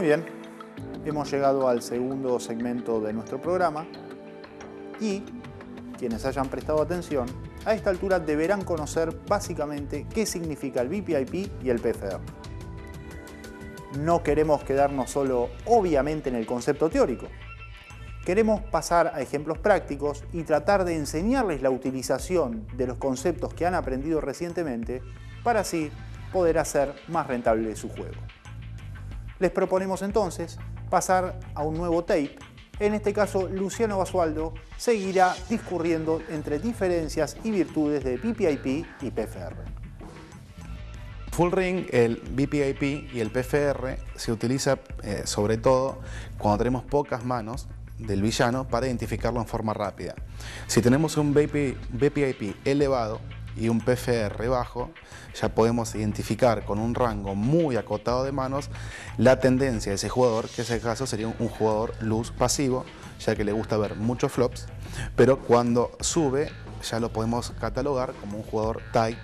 bien, hemos llegado al segundo segmento de nuestro programa y quienes hayan prestado atención, a esta altura deberán conocer básicamente qué significa el VPIP y el PFR. No queremos quedarnos solo, obviamente, en el concepto teórico. Queremos pasar a ejemplos prácticos y tratar de enseñarles la utilización de los conceptos que han aprendido recientemente para así poder hacer más rentable su juego. Les proponemos entonces pasar a un nuevo tape. En este caso, Luciano Basualdo seguirá discurriendo entre diferencias y virtudes de VPIP y PFR. Full Ring, el VPIP y el PFR se utiliza sobre todo cuando tenemos pocas manos del villano para identificarlo en forma rápida. Si tenemos un VPIP elevado y un PFR bajo, ya podemos identificar con un rango muy acotado de manos la tendencia de ese jugador, que en ese caso sería un jugador luz pasivo, ya que le gusta ver muchos flops, pero cuando sube ya lo podemos catalogar como un jugador tight.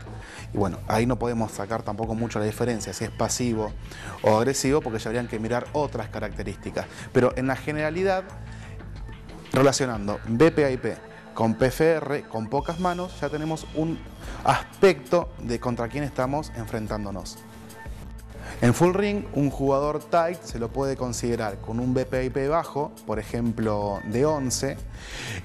Y bueno, ahí no podemos sacar tampoco mucho la diferencia si es pasivo o agresivo, porque ya habrían que mirar otras características. Pero en la generalidad, relacionando VPIP con PFR, con pocas manos, ya tenemos un aspecto de contra quién estamos enfrentándonos. En Full Ring, un jugador tight se lo puede considerar con un VPIP bajo, por ejemplo de 11,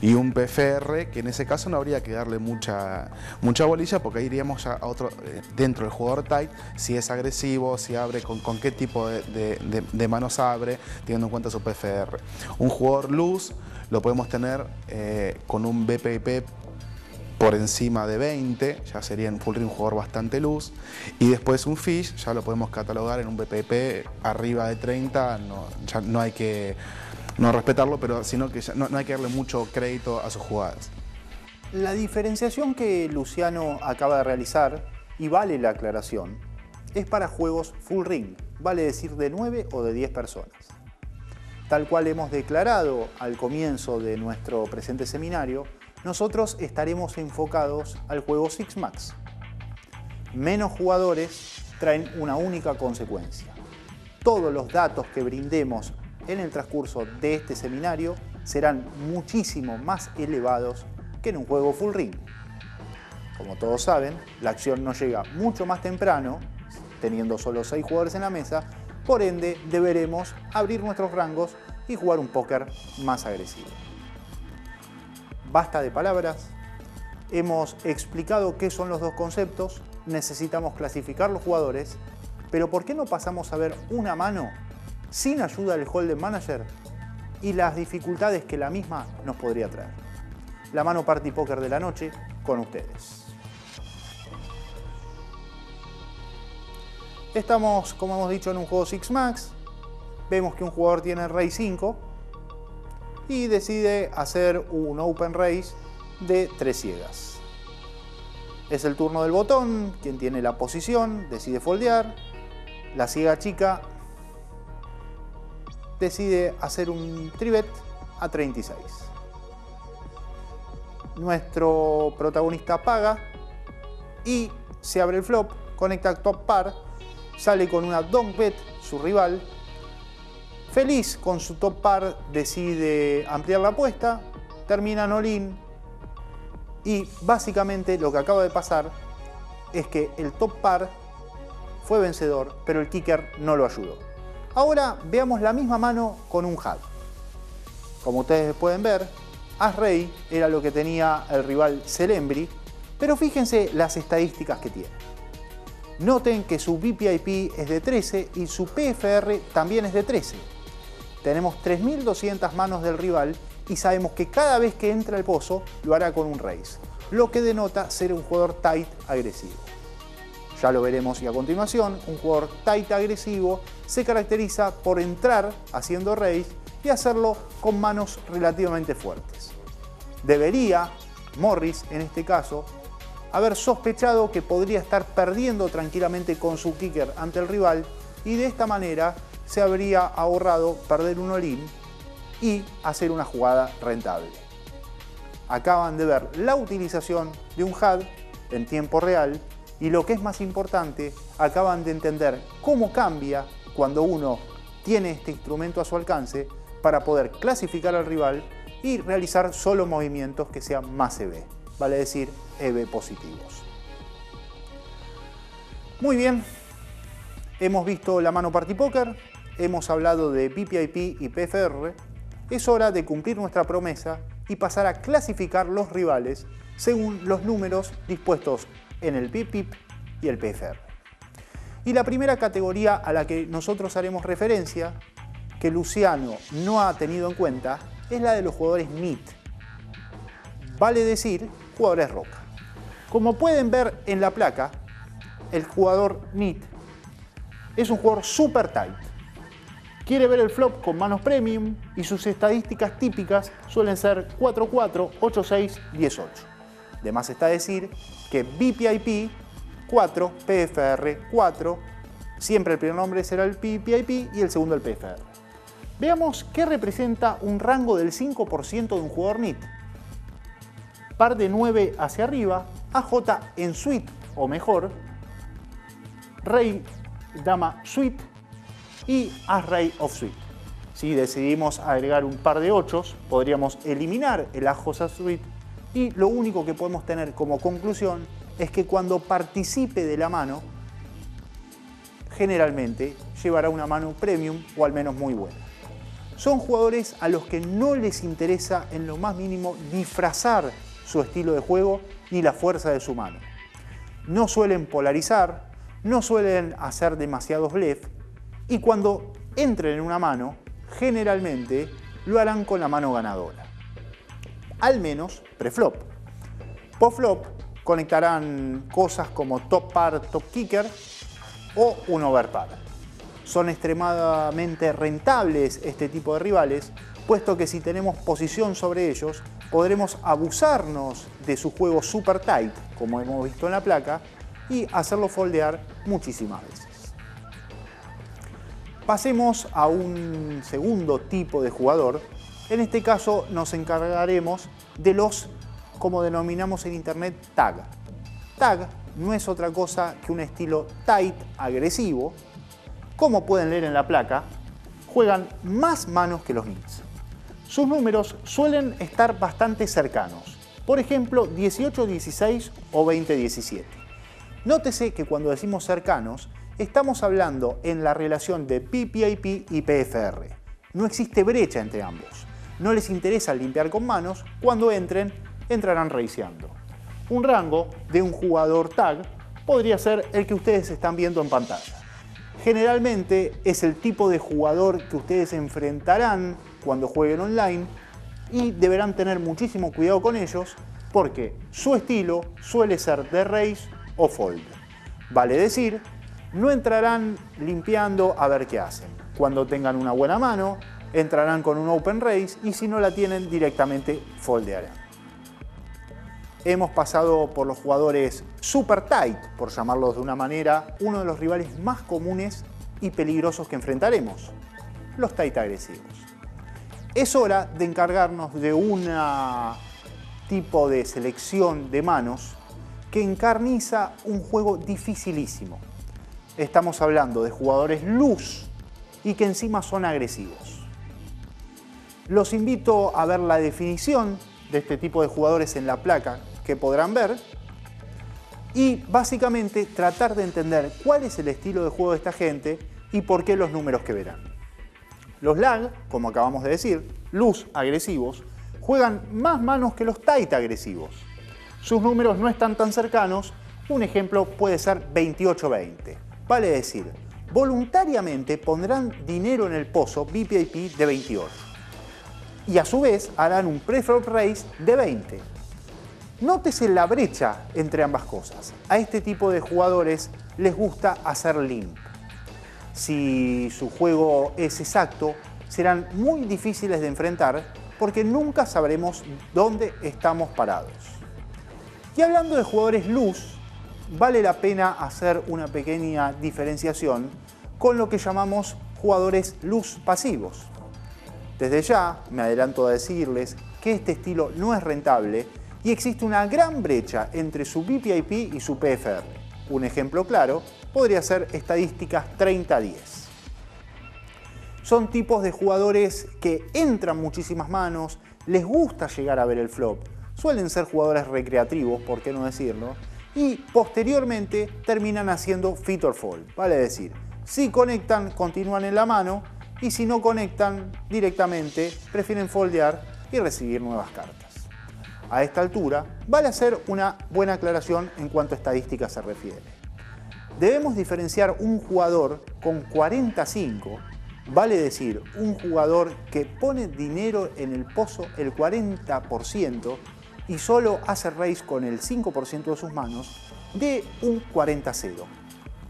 y un PFR, que en ese caso no habría que darle mucha bolilla, porque ahí iríamos ya a otro, dentro del jugador tight, si es agresivo, si abre, con qué tipo de manos abre, teniendo en cuenta su PFR. Un jugador loose lo podemos tener con un VPIP por encima de 20, ya sería en Full Ring un jugador bastante loose, y después un fish ya lo podemos catalogar en un VPIP arriba de 30, ya no hay que no respetarlo, pero sino que ya no hay que darle mucho crédito a sus jugadas. La diferenciación que Luciano acaba de realizar, y vale la aclaración, es para juegos Full Ring, vale decir de 9 o de 10 personas. Tal cual hemos declarado al comienzo de nuestro presente seminario, nosotros estaremos enfocados al juego Six Max. Menos jugadores traen una única consecuencia. Todos los datos que brindemos en el transcurso de este seminario serán muchísimo más elevados que en un juego Full Ring. Como todos saben, la acción nos llega mucho más temprano, teniendo solo 6 jugadores en la mesa, por ende deberemos abrir nuestros rangos y jugar un póker más agresivo. Basta de palabras, hemos explicado qué son los dos conceptos, necesitamos clasificar los jugadores, pero ¿por qué no pasamos a ver una mano sin ayuda del Hold'em Manager y las dificultades que la misma nos podría traer? La mano Party Póker de la noche con ustedes. Estamos, como hemos dicho, en un juego Six Max. Vemos que un jugador tiene Rey 5 y decide hacer un Open Raise de 3 ciegas. Es el turno del botón, quien tiene la posición, decide foldear. La ciega chica decide hacer un tribet a 36. Nuestro protagonista paga y se abre el flop, conecta top par, sale con una donk bet su rival. Feliz con su top par, decide ampliar la apuesta, termina en all-in y básicamente lo que acaba de pasar es que el top par fue vencedor, pero el kicker no lo ayudó. Ahora veamos la misma mano con un HUD. Como ustedes pueden ver, As-Rey era lo que tenía el rival Celembri, pero fíjense las estadísticas que tiene. Noten que su VPIP es de 13 y su PFR también es de 13. Tenemos 3.200 manos del rival y sabemos que cada vez que entra al pozo lo hará con un raise, lo que denota ser un jugador tight agresivo. Ya lo veremos y a continuación, un jugador tight agresivo se caracteriza por entrar haciendo raise y hacerlo con manos relativamente fuertes. Debería, Morris en este caso, haber sospechado que podría estar perdiendo tranquilamente con su kicker ante el rival y de esta manera se habría ahorrado perder un all-in y hacer una jugada rentable. Acaban de ver la utilización de un HUD en tiempo real y lo que es más importante, acaban de entender cómo cambia cuando uno tiene este instrumento a su alcance para poder clasificar al rival y realizar solo movimientos que sean más EV, vale decir EV positivos. Muy bien, hemos visto la mano Party Poker, hemos hablado de BPIP y PFR, es hora de cumplir nuestra promesa y pasar a clasificar los rivales según los números dispuestos en el BPIP y el PFR. Y la primera categoría a la que nosotros haremos referencia, que Luciano no ha tenido en cuenta, es la de los jugadores NIT. Vale decir, jugadores roca. Como pueden ver en la placa, el jugador NIT es un jugador super tight. Quiere ver el flop con manos premium y sus estadísticas típicas suelen ser 4-4, 8-6, 10-8. De más está decir que BPIP 4, PFR 4, siempre el primer nombre será el BPIP y el segundo el PFR. Veamos qué representa un rango del 5% de un jugador NIT. Par de 9 hacia arriba, AJ en suite o mejor, Rey, Dama suite y As-Rey of suite. Si decidimos agregar un par de 8, podríamos eliminar el As-J suite y lo único que podemos tener como conclusión es que cuando participe de la mano, generalmente llevará una mano premium o al menos muy buena. Son jugadores a los que no les interesa en lo más mínimo disfrazar su estilo de juego ni la fuerza de su mano. No suelen polarizar, no suelen hacer demasiados bluff y cuando entren en una mano, generalmente lo harán con la mano ganadora. Al menos preflop. Postflop conectarán cosas como top par, top kicker o un overpar. Son extremadamente rentables este tipo de rivales, puesto que si tenemos posición sobre ellos, podremos abusarnos de su juego super tight, como hemos visto en la placa, y hacerlo foldear muchísimas veces. Pasemos a un segundo tipo de jugador. En este caso nos encargaremos de los, como denominamos en internet, tag. Tag no es otra cosa que un estilo tight agresivo. Como pueden leer en la placa, juegan más manos que los nits. Sus números suelen estar bastante cercanos. Por ejemplo, 18-16 o 20-17. Nótese que cuando decimos cercanos, estamos hablando en la relación de BPIP y PFR. No existe brecha entre ambos. No les interesa limpiar con manos, cuando entren, entrarán raiseando. Un rango de un jugador tag podría ser el que ustedes están viendo en pantalla. Generalmente es el tipo de jugador que ustedes enfrentarán cuando jueguen online y deberán tener muchísimo cuidado con ellos porque su estilo suele ser de raise o fold. Vale decir, no entrarán limpiando a ver qué hacen. Cuando tengan una buena mano, entrarán con un open raise y si no la tienen, directamente foldearán. Hemos pasado por los jugadores super tight, por llamarlos de una manera, uno de los rivales más comunes y peligrosos que enfrentaremos, los tight agresivos. Es hora de encargarnos de un tipo de selección de manos que encarniza un juego dificilísimo. Estamos hablando de jugadores loose y que encima son agresivos. Los invito a ver la definición de este tipo de jugadores en la placa que podrán ver y básicamente tratar de entender cuál es el estilo de juego de esta gente y por qué los números que verán. Los lag, como acabamos de decir, loose agresivos, juegan más manos que los tight agresivos. Sus números no están tan cercanos, un ejemplo puede ser 28-20. Vale decir, voluntariamente pondrán dinero en el pozo BPIP de 28 y a su vez harán un preflop raise de 20. Nótese la brecha entre ambas cosas. A este tipo de jugadores les gusta hacer limp. Si su juego es exacto, serán muy difíciles de enfrentar porque nunca sabremos dónde estamos parados. Y hablando de jugadores loose, vale la pena hacer una pequeña diferenciación con lo que llamamos jugadores loose pasivos. Desde ya me adelanto a decirles que este estilo no es rentable y existe una gran brecha entre su BPIP y su PFR. Un ejemplo claro podría ser estadísticas 30-10. son tipos de jugadores que entran muchísimas manos, les gusta llegar a ver el flop, suelen ser jugadores recreativos, por qué no decirlo, y posteriormente terminan haciendo fit or fall, vale decir, si conectan continúan en la mano y si no conectan directamente prefieren foldear y recibir nuevas cartas. A esta altura vale hacer una buena aclaración en cuanto a estadísticas se refiere. Debemos diferenciar un jugador con 45, vale decir, un jugador que pone dinero en el pozo el 40% y solo hace raise con el 5% de sus manos, de un 40-0.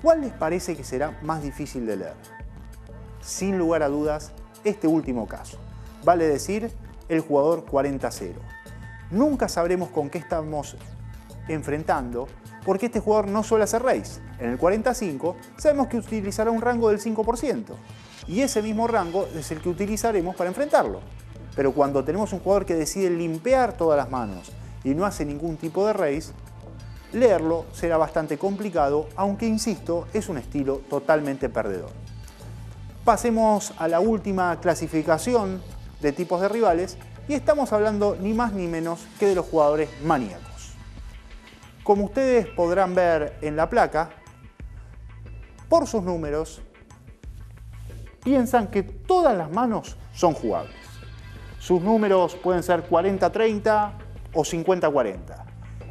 ¿Cuál les parece que será más difícil de leer? Sin lugar a dudas, este último caso. Vale decir, el jugador 40-0. Nunca sabremos con qué estamos enfrentando, porque este jugador no suele hacer raise. En el 45 sabemos que utilizará un rango del 5%, y ese mismo rango es el que utilizaremos para enfrentarlo. Pero cuando tenemos un jugador que decide limpiar todas las manos y no hace ningún tipo de raise, leerlo será bastante complicado, aunque insisto, es un estilo totalmente perdedor. Pasemos a la última clasificación de tipos de rivales y estamos hablando ni más ni menos que de los jugadores maníacos. Como ustedes podrán ver en la placa, por sus números, piensan que todas las manos son jugables. Sus números pueden ser 40-30 o 50-40.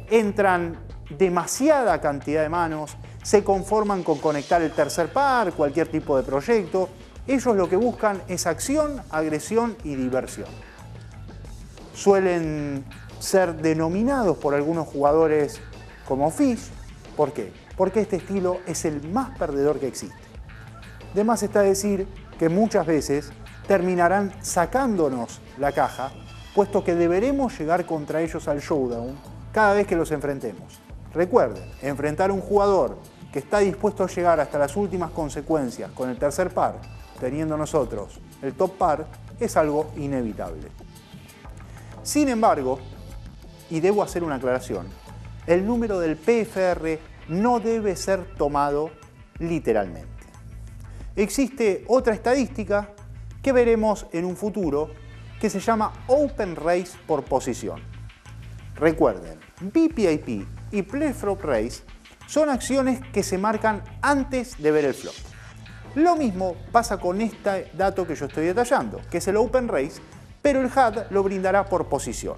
Entran demasiada cantidad de manos, se conforman con conectar el tercer par, cualquier tipo de proyecto. Ellos lo que buscan es acción, agresión y diversión. Suelen ser denominados por algunos jugadores como fish. ¿Por qué? Porque este estilo es el más perdedor que existe. De más está decir que muchas veces terminarán sacándonos la caja, puesto que deberemos llegar contra ellos al showdown cada vez que los enfrentemos. Recuerden, enfrentar a un jugador que está dispuesto a llegar hasta las últimas consecuencias con el tercer par, teniendo nosotros el top par, es algo inevitable. Sin embargo, y debo hacer una aclaración, el número del PFR no debe ser tomado literalmente. Existe otra estadística que veremos en un futuro que se llama Open Raise por posición. Recuerden, BPIP y Pre-Flop Raise son acciones que se marcan antes de ver el flop. Lo mismo pasa con este dato que yo estoy detallando, que es el Open Raise, pero el HUD lo brindará por posición.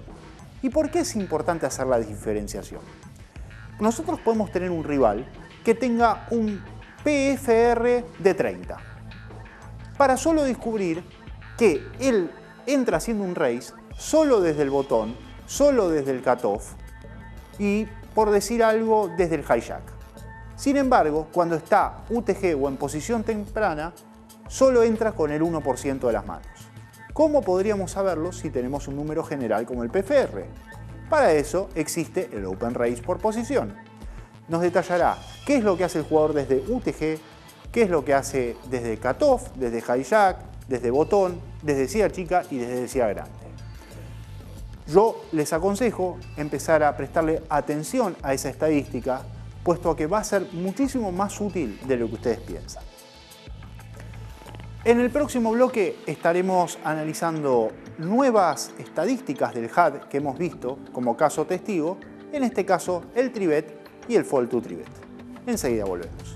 ¿Y por qué es importante hacer la diferenciación? Nosotros podemos tener un rival que tenga un PFR de 30, para solo descubrir que él entra haciendo un raise solo desde el botón, solo desde el cutoff y, por decir algo, desde el hijack. Sin embargo, cuando está UTG o en posición temprana, solo entra con el 1% de las manos. ¿Cómo podríamos saberlo si tenemos un número general como el PFR? Para eso existe el Open Raise por posición. Nos detallará qué es lo que hace el jugador desde UTG, qué es lo que hace desde cutoff, desde hijack, desde botón, desde CIA chica y desde CIA grande. Yo les aconsejo empezar a prestarle atención a esa estadística, puesto que va a ser muchísimo más útil de lo que ustedes piensan. En el próximo bloque estaremos analizando nuevas estadísticas del HUD que hemos visto como caso testigo, en este caso el tribet y el fold to tribet. Enseguida volvemos.